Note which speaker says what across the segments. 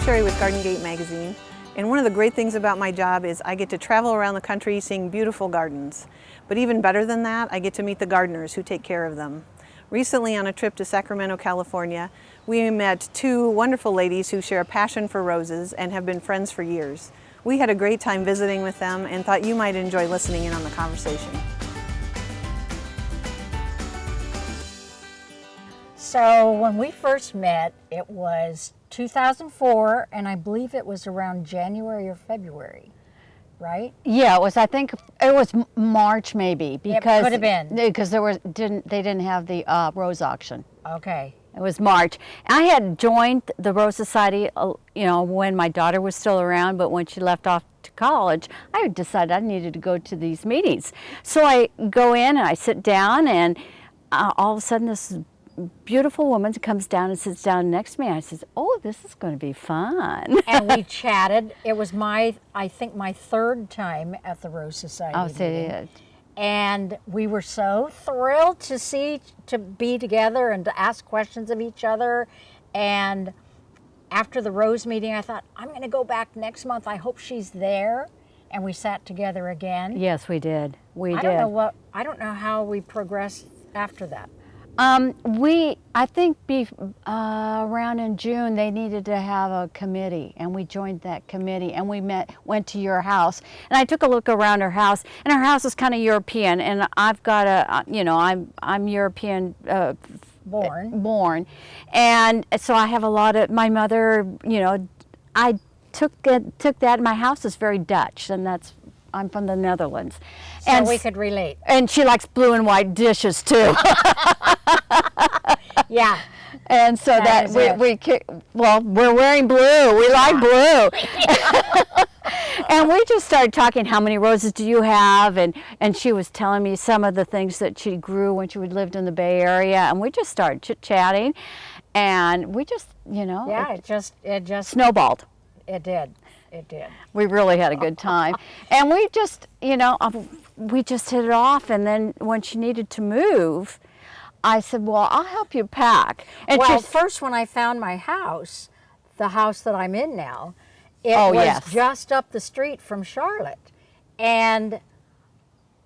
Speaker 1: Sherry with Garden Gate Magazine, and one of the great things about my job is I get to travel around the country seeing beautiful gardens. But even better than that, I get to meet the gardeners who take care of them. Recently, on a trip to Sacramento, California, we met two wonderful ladies who share a passion for roses and have been friends for years. We had a great time visiting with them and thought you might enjoy listening in on the conversation.
Speaker 2: So when we first met, it was 2004, and I believe it was around January or February, right?
Speaker 3: Yeah, it was. I think it was March, maybe, because
Speaker 2: It could have been.
Speaker 3: because they didn't have the rose auction.
Speaker 2: Okay.
Speaker 3: It was March. I had joined the Rose Society, when my daughter was still around, but when she left off to college, I decided I needed to go to these meetings. So I go in and I sit down, and all of a sudden this beautiful woman comes down and sits down next to me. I says, "Oh, this is going to be fun."
Speaker 2: And we chatted. It was I think my third time at the Rose Society meeting. And we were so thrilled to be together and to ask questions of each other. And after the Rose meeting, I thought, I'm going to go back next month. I hope she's there. And we sat together again.
Speaker 3: Yes, we did.
Speaker 2: I don't know how we progressed after that.
Speaker 3: I think around in June they needed to have a committee, and we joined that committee, and went to your house, and I took a look around her house, and her house is kind of European, and I've got I'm European born, and so I have a lot of my mother. I took that. My house is very Dutch, and I'm from the Netherlands.
Speaker 2: So and we could relate.
Speaker 3: And she likes blue and white dishes too.
Speaker 2: Yeah.
Speaker 3: And so we're wearing blue. We like blue. And we just started talking, how many roses do you have? And she was telling me some of the things that she grew when she lived in the Bay Area. And we just started chit-chatting. And we just,
Speaker 2: Yeah, it just
Speaker 3: snowballed.
Speaker 2: It did. It did.
Speaker 3: We really had a good time. And we just, we just hit it off. And then when she needed to move, I said, well, I'll help you pack. And
Speaker 2: first when I found my house, the house that I'm in now, it was just up the street from Charlotte. And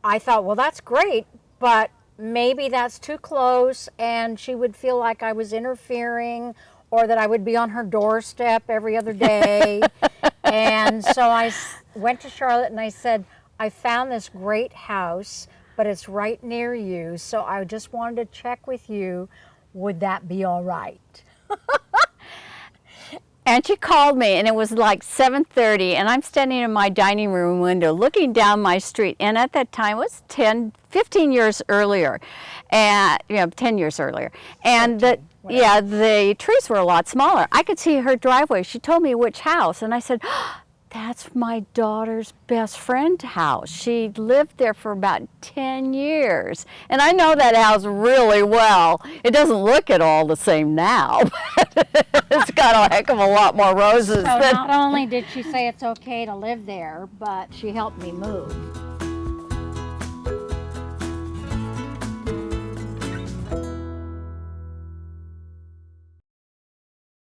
Speaker 2: I thought, well, that's great, but maybe that's too close, and she would feel like I was interfering, or that I would be on her doorstep every other day. And so I went to Charlotte and I said, I found this great house, but it's right near you, so I just wanted to check with you, would that be all right?
Speaker 3: And she called me, and it was like 7:30, and I'm standing in my dining room window looking down my street, and at that time it was 15 years earlier, and 10 years earlier, and the trees were a lot smaller. I could see her driveway. She told me which house, and I said, that's my daughter's best friend's house. She lived there for about 10 years. And I know that house really well. It doesn't look at all the same now. It's got a heck of a lot more roses.
Speaker 2: So not only did she say it's okay to live there, but she helped me move.